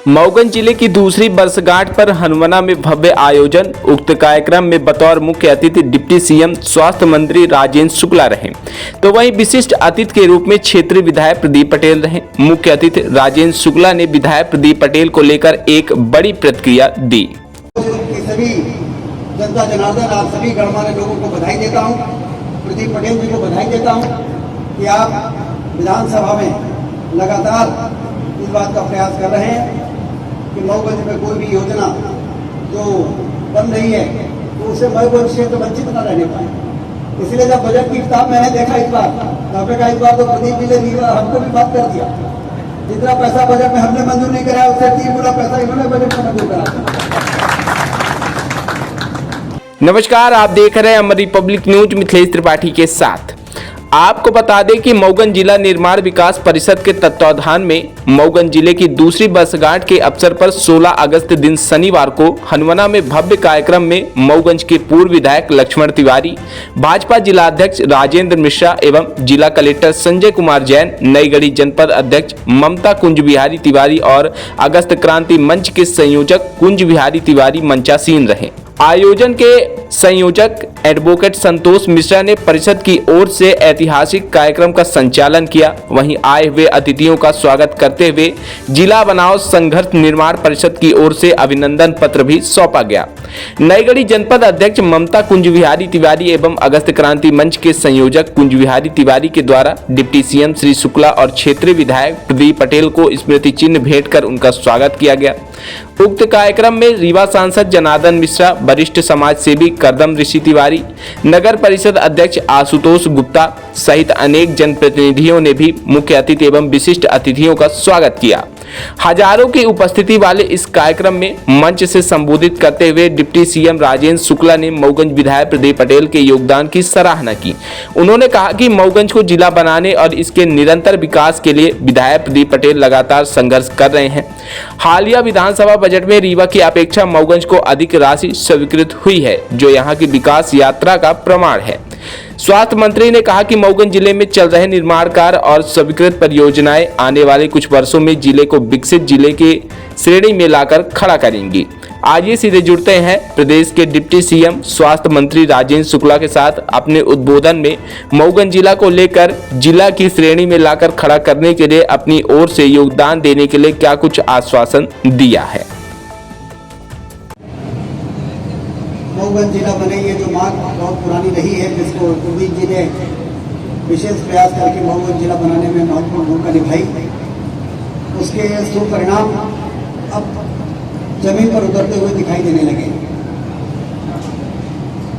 मऊगंज जिले की दूसरी वर्षगांठ पर हनुमाना में भव्य आयोजन। उक्त कार्यक्रम में बतौर मुख्य अतिथि डिप्टी सीएम स्वास्थ्य मंत्री राजेंद्र शुक्ला रहे, तो वहीं विशिष्ट अतिथि के रूप में क्षेत्रीय विधायक प्रदीप पटेल रहे। मुख्य अतिथि राजेंद्र शुक्ला ने विधायक प्रदीप पटेल को लेकर एक बड़ी प्रतिक्रिया दी। सभी जनता जनार्दन, आप सभी गणमान्य लोगों को बधाई देता हूँ। प्रदीप पटेल जी को बधाई देता हूँ कि आप विधानसभा में लगातार इस बात का प्रयास कर रहे हैं कि मऊगंज में कोई भी योजना जो बन रही है तो उससे मऊगंज क्षेत्र वंचित न रहने पाए। इसलिए जब बजट की किताब मैंने देखा इस बार, आपने कहा इस बार तो प्रदीप जी ने हमको भी बात कर दिया, जितना पैसा बजट में हमने मंजूर नहीं कराया उससे 3 गुना पैसा इन्होंने बजट में मंजूर करा। नमस्कार, आप देख रहे हैं अमर रिपब्लिक न्यूज मिथिलेश त्रिपाठी के साथ। आपको बता दें कि मऊगंज जिला निर्माण विकास परिषद के तत्वाधान में मऊगंज जिले की दूसरी वर्षगांठ के अवसर पर 16 अगस्त दिन शनिवार को हनुमाना में भव्य कार्यक्रम में मऊगंज के पूर्व विधायक लक्ष्मण तिवारी, भाजपा जिला अध्यक्ष राजेंद्र मिश्रा एवं जिला कलेक्टर संजय कुमार जैन, नईगढ़ी जनपद अध्यक्ष ममता कुंज बिहारी तिवारी और अगस्त क्रांति मंच के संयोजक कुंज बिहारी तिवारी मंचासीन रहे। आयोजन के संयोजक एडवोकेट संतोष मिश्रा ने परिषद की ओर से ऐतिहासिक कार्यक्रम का संचालन किया। वहीं आए हुए अतिथियों का स्वागत करते हुए जिला बनाव संघर्ष निर्माण परिषद की ओर से अभिनंदन पत्र भी सौंपा गया। नईगढ़ी जनपद अध्यक्ष ममता कुंज बिहारी तिवारी एवं अगस्त क्रांति मंच के संयोजक कुंज बिहारी तिवारी के द्वारा डिप्टी सीएम श्री शुक्ला और क्षेत्रीय विधायक प्रदीप पटेल को स्मृति चिन्ह भेंट कर उनका स्वागत किया गया। उक्त कार्यक्रम में रीवा सांसद जनार्दन मिश्रा, वरिष्ठ समाज सेवी करदम ऋषि तिवारी, नगर परिषद अध्यक्ष आशुतोष गुप्ता सहित अनेक जनप्रतिनिधियों ने भी मुख्य अतिथि एवं विशिष्ट अतिथियों का स्वागत किया। हजारों की उपस्थिति वाले इस कार्यक्रम में मंच से संबोधित करते हुए डिप्टी सीएम राजेंद्र शुक्ला ने मऊगंज विधायक प्रदीप पटेल के योगदान की सराहना की। उन्होंने कहा कि मऊगंज को जिला बनाने और इसके निरंतर विकास के लिए विधायक प्रदीप पटेल लगातार संघर्ष कर रहे हैं। हालिया विधानसभा बजट में रीवा की अपेक्षा मऊगंज को अधिक राशि स्वीकृत हुई है, जो यहाँ की विकास यात्रा का प्रमाण है। स्वास्थ्य मंत्री ने कहा कि मऊगंज जिले में चल रहे निर्माण कार्य और स्वीकृत परियोजनाएं आने वाले कुछ वर्षों में जिले को विकसित जिले के श्रेणी में लाकर खड़ा करेंगी। आइए सीधे जुड़ते हैं प्रदेश के डिप्टी सीएम स्वास्थ्य मंत्री राजेंद्र शुक्ला के साथ। अपने उद्बोधन में मऊगंज जिला को लेकर जिला की श्रेणी में लाकर खड़ा करने के लिए अपनी ओर से योगदान देने के लिए क्या कुछ आश्वासन दिया है। मऊगंज जिला बने, ये जो मांग बहुत पुरानी रही है, जिसको प्रदीप जी ने विशेष प्रयास करके मऊगंज जिला बनाने में महत्वपूर्ण भूमिका निभाई, उसके शुभ परिणाम अब जमीन पर उतरते हुए दिखाई देने लगे।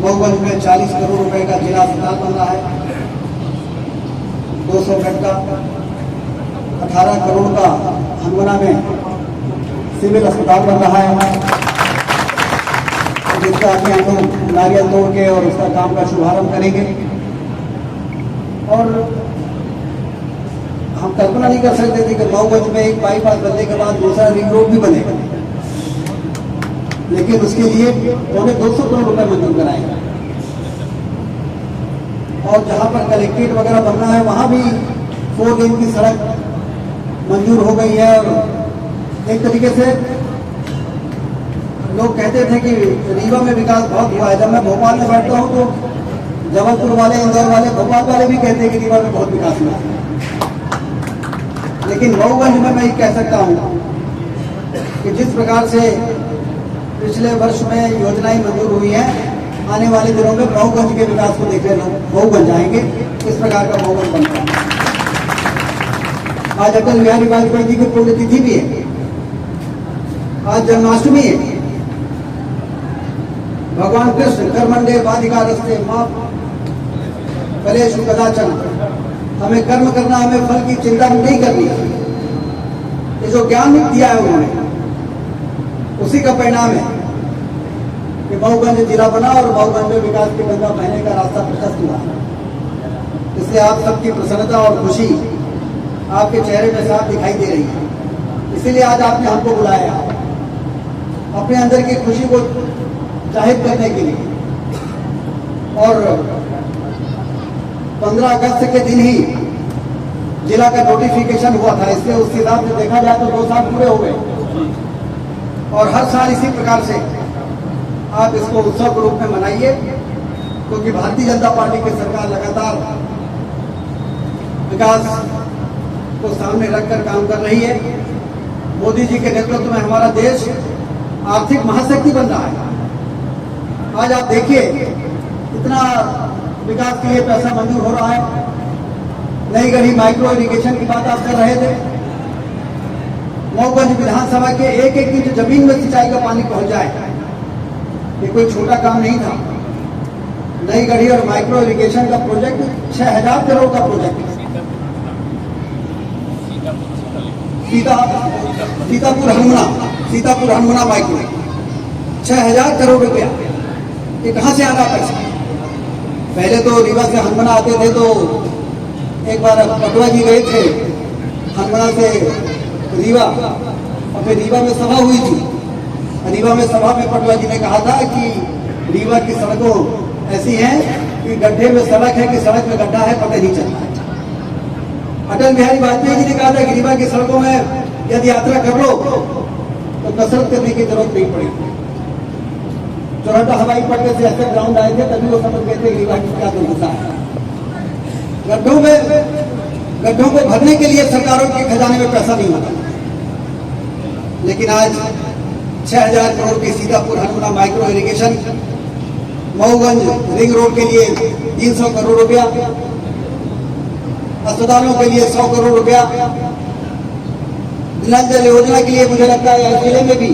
मऊगंज में 40 करोड़ रुपए का जिला अस्पताल बन रहा है, 200 बेड का, 18 करोड़ का हनुमाना में सिविल अस्पताल बन रहा है, जिसका अपने हम लोग नारियल तोड़ के और उसका काम का शुभारंभ करेंगे। और हम कल्पना नहीं कर सकते थे कि मऊगंज में एक बाईपास बनने के बाद दूसरा रिंग रोड भी बनेगा, लेकिन उसके लिए उन्होंने 200 करोड़ रुपए मंजूर कराए। और जहां पर कलेक्ट्रेट वगैरह बनना है वहां भी 4 लेन की सड़क मंजूर हो गई है। और एक तरीके से लोग कहते थे कि रीवा में विकास बहुत हुआ है। जब मैं भोपाल में बैठता हूँ तो जबलपुर वाले, इंदौर वाले, भोपाल वाले भी कहते हैं कि रीवा में बहुत विकास हुआ है। लेकिन मऊगंज में मैं ये कह सकता हूँ कि जिस प्रकार से पिछले वर्ष में योजनाएं मंजूर हुई हैं, आने वाले दिनों में मऊगंज के विकास को देखने लोग मऊगंज आएंगे। इस प्रकार का मऊगंज बन रहा है। आज अटल बिहारी वाजपेयी जी की पुण्यतिथि भी है, आज जन्माष्टमी है। भगवान कृष्ण कर्मण्डे बाधिकारस्ते मां फलेषु कदाचन, हमें कर्म करना, हमें फल की चिंता नहीं करनी। ये जो ज्ञान दिया है उन्होंने, उसी का परिणाम है कि मऊगंज जिला बना और मऊगंज में विकास की गंगा बहने का रास्ता प्रशस्त हुआ। इसलिए आप सबकी प्रसन्नता और खुशी आपके चेहरे में साफ दिखाई दे रही है। इसीलिए आज आपने हमको बुलाया अपने अंदर की खुशी को जाहिर करने के लिए। और 15 अगस्त के दिन ही जिला का नोटिफिकेशन हुआ था, इसलिए उस हिसाब से देखा जाए तो 2 साल पूरे हो गए। और हर साल इसी प्रकार से आप इसको उत्सव के रूप में मनाइए, क्योंकि भारतीय जनता पार्टी की सरकार लगातार विकास को सामने रखकर काम कर रही है। मोदी जी के नेतृत्व में हमारा देश आर्थिक महाशक्ति बन रहा है। आज आप देखिए इतना विकास के लिए पैसा मंजूर हो रहा है। नई गढ़ी माइक्रो इरिगेशन की बात आप कर रहे थे। मऊगंज विधानसभा के एक एक इंच जमीन में सिंचाई का पानी पहुंच जाए, ये कोई छोटा काम नहीं था। नई गढ़ी और माइक्रो इरिगेशन का प्रोजेक्ट 6000 करोड़ का प्रोजेक्ट, सीतापुर हनुमना माइक्रो 6000 करोड़ रुपया। ये कहाँ से आना पैसा? पहले तो रीवा से हनुमना आते थे, तो एक बार पटवा जी गए थे हनुमना से रीवा, और फिर रीवा में सभा हुई थी। रीवा में सभा में पटवा जी ने कहा था कि रीवा की सड़कों ऐसी हैं कि गड्ढे में सड़क है कि सड़क में गड्ढा है पता नहीं चलता है। अटल बिहारी वाजपेयी जी ने कहा था कि रीवा की सड़कों में यदि यात्रा कर लो तो कसरत करने की जरूरत नहीं पड़ेगी। चौराटा हवाई पट्टे से ऐसे ग्राउंड आए थे, तभी वो समझ गए थे रीवा की क्या दुर्दशा है। गड्ढों को भरने के लिए सरकारों के खजाने में पैसा नहीं होता, लेकिन आज 6000 करोड़ की Sitapur Hanumana micro irrigation, Mauganj ring road के लिए 300 करोड़ रुपया, अस्पतालों के लिए 100 करोड़ रुपया, नल जल योजना के लिए मुझे लगता है जिले में भी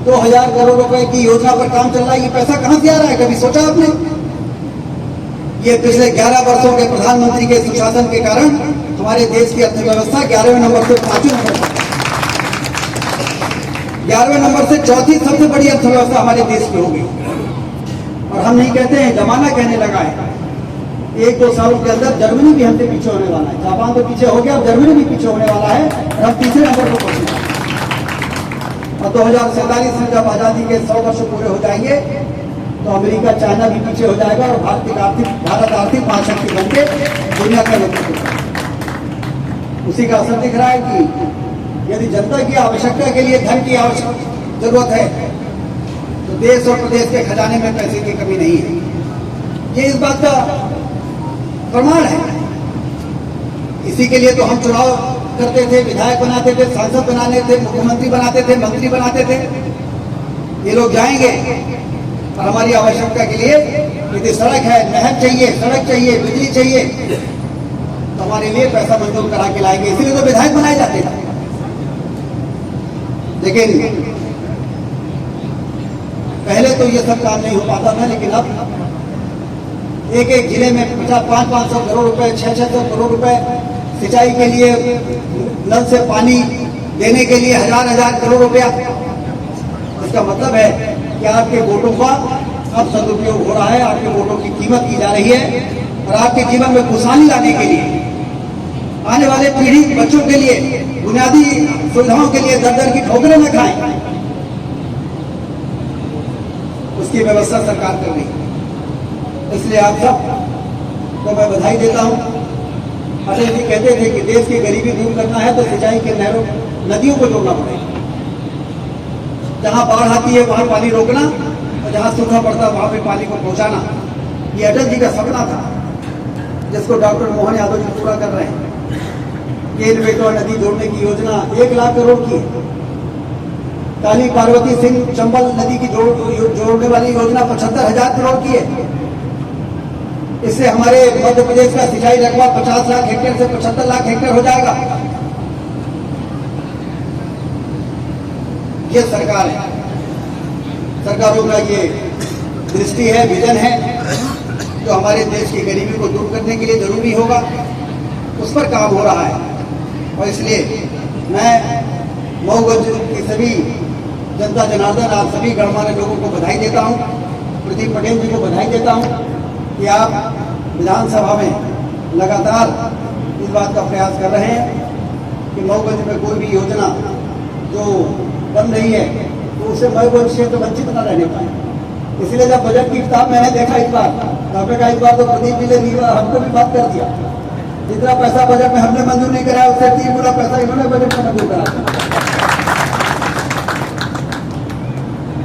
2000 करोड़ रुपए की योजना पर काम चल रहा है। ये पैसा कहां से आ रहा है, कभी सोचा आपने? ये पिछले 11 वर्षों के प्रधानमंत्री के सुशासन के कारण हमारे देश की अर्थव्यवस्था 11वें नंबर से 5वें नंबर, 11वें नंबर से चौथी सबसे बड़ी अर्थव्यवस्था हमारे देश की होगी। और हम नहीं कहते हैं, जमाना कहने लगा है। 1-2 सालों के अंदर जर्मनी भी हमसे पीछे होने वाला है। जापान तो पीछे हो गया, अब जर्मनी भी पीछे होने वाला है और हम तीसरे नंबर पर पहुंचेंगे। और 2047 में जब आजादी के 100 वर्ष पूरे हो जाएंगे तो अमेरिका, चाइना भी पीछे हो जाएगा और भारत आर्थिक महाशक्ति बनके दुनिया का नेतृत्व करेगा। उसी का असर दिख रहा है कि यदि जनता की आवश्यकता के लिए धन की जरूरत है तो देश और प्रदेश के खजाने में पैसे की कमी नहीं है। ये इस बात का प्रमाण है। इसी के लिए तो हम चुनाव करते थे, विधायक बनाते थे, सांसद बनाते थे, मुख्यमंत्री बनाते थे, मंत्री बनाते थे। ये लोग जाएंगे और हमारी आवश्यकता के लिए यदि सड़क है, नहर चाहिए, सड़क चाहिए, बिजली चाहिए तो हमारे लिए पैसा मंजूर करा के लाएंगे। इसीलिए तो विधायक बनाए जाते थे। लेकिन पहले तो ये सब काम नहीं हो पाता था, लेकिन अब एक एक जिले में 500 करोड़ रुपए, 600 करोड़ रुपए सिंचाई के लिए, नल से पानी देने के लिए 1000 करोड़ रुपया। इसका मतलब है कि आपके वोटों का अब सदुपयोग हो रहा है, आपके वोटों की कीमत की जा रही है और आपके जीवन में खुशहाली लाने के लिए, आने वाले पीढ़ी बच्चों के लिए बुनियादी सुविधाओं के लिए दर की ठोकरें न खाएं, उसकी व्यवस्था सरकार कर रही है। इसलिए आप सब को मैं बधाई देता हूं। अटल जी कहते थे कि देश की गरीबी दूर करना है तो सिंचाई के नहरों, नदियों को जोड़ना पड़ेगा। जहां बाढ़ आती है वहां पानी रोकना और जहां सूखा पड़ता है वहां पे पानी को पहुंचाना, ये अटल जी का सपना था, जिसको डॉक्टर मोहन यादव जी पूरा कर रहे हैं। केन बेटवा नदी जोड़ने की योजना 1 लाख करोड़ की है। काली पार्वती सिंह चंबल नदी की जोड़ने वाली योजना 75,000 करोड़ की है। इससे हमारे मध्य प्रदेश का सिंचाई रकबा 50 लाख हेक्टेयर से 75 लाख हेक्टेयर हो जाएगा। ये सरकार है, सरकारों का ये दृष्टि है, विजन है, जो हमारे देश की गरीबी को दूर करने के लिए जरूरी होगा, उस पर काम हो रहा है। और इसलिए मैं मऊगंज की सभी जनता जनार्दन, आप सभी गणमान्य लोगों को बधाई देता हूं, प्रदीप पटेल जी को बधाई देता हूं कि आप विधानसभा में लगातार इस बात का प्रयास कर रहे हैं कि मऊगंज में कोई भी योजना जो बन रही है तो उससे मऊगंज क्षेत्र वंचित न रहने पाए। इसलिए जब बजट की किताब मैंने देखा इस बार, तो हमने कहा इस बार तो प्रदीप जी ने हमको भी बात कर दिया, जितना पैसा बजट में हमने मंजूर नहीं कराया उससे 3 गुना पैसा इन्होंने बजट में मंजूर करा।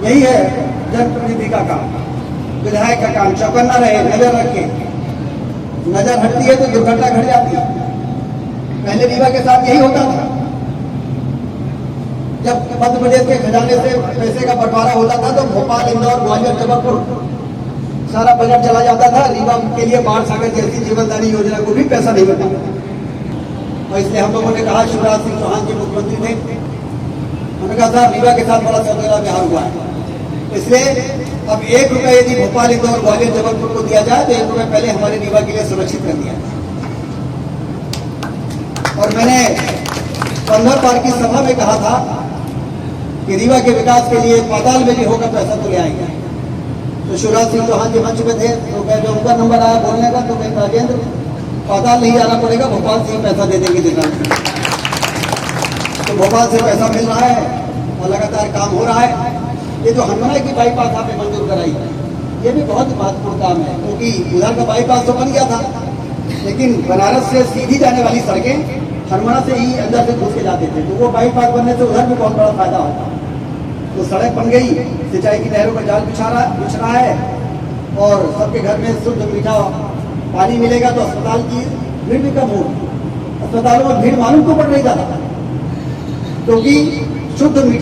यही है जनप्रतिनिधि का काम, विधायक का काम। चौकन्ना रहे, नजर रखे, नजर हटती है तो दुर्घटना घट जाती है। पहले रीवा के साथ यही होता था। जब मध्य प्रदेश के खजाने से पैसे का बंटवारा होता था तो भोपाल, इंदौर, ग्वालियर, जबलपुर सारा बजट चला जाता था। रीवा के लिए बाढ़ सागर जैसी जीवनदायी योजना को भी पैसा नहीं मिलता। और इसलिए हम लोगों ने कहा, शिवराज सिंह चौहान जी मुख्यमंत्री थे, उन्होंने कहा था रीवा के साथ बड़ा सौदेला व्यवहार हुआ है, इसलिए अब 1 रुपया यदि भोपाल, इंदौर, ग्वालियर, जबलपुर को दिया जाए तो 1 रुपया पहले हमारे रीवा के लिए सुरक्षित कर दिया। और मैंने 15 पार की सभा में कहा था कि रीवा के विकास के लिए पाताल में भी होगा पैसा तो ले आएंगे। तो शिवराज सिंह चौहान जी मंच में थे, तो जब उनका नंबर आया बोलने का तो कहीं राजेंद्र पाताल नहीं जाना पड़ेगा, भोपाल से ही पैसा दे देंगे जितना। तो भोपाल से पैसा मिल रहा है और लगातार काम हो रहा है। ये जो हनुमाना की बाईपास आपने मंजूर कराई, ये भी बहुत महत्वपूर्ण काम है, क्योंकि उधर का बाईपास तो बन गया था, लेकिन बनारस से सीधी जाने वाली सड़कें हनुमाना से ही अंदर से घुस के जाते थे, तो वो बाईपास बनने से उधर भी बहुत बड़ा फायदा होता। तो सड़क बन गई, सिंचाई की नहरों का जाल बिछ रहा है और सबके घर में शुद्ध मीठा पानी मिलेगा, तो अस्पताल की भीड़ भी कम होगी। अस्पतालों में भीड़ मालूम क्यों पड़ रही ज्यादा, क्योंकि शुद्ध मीठा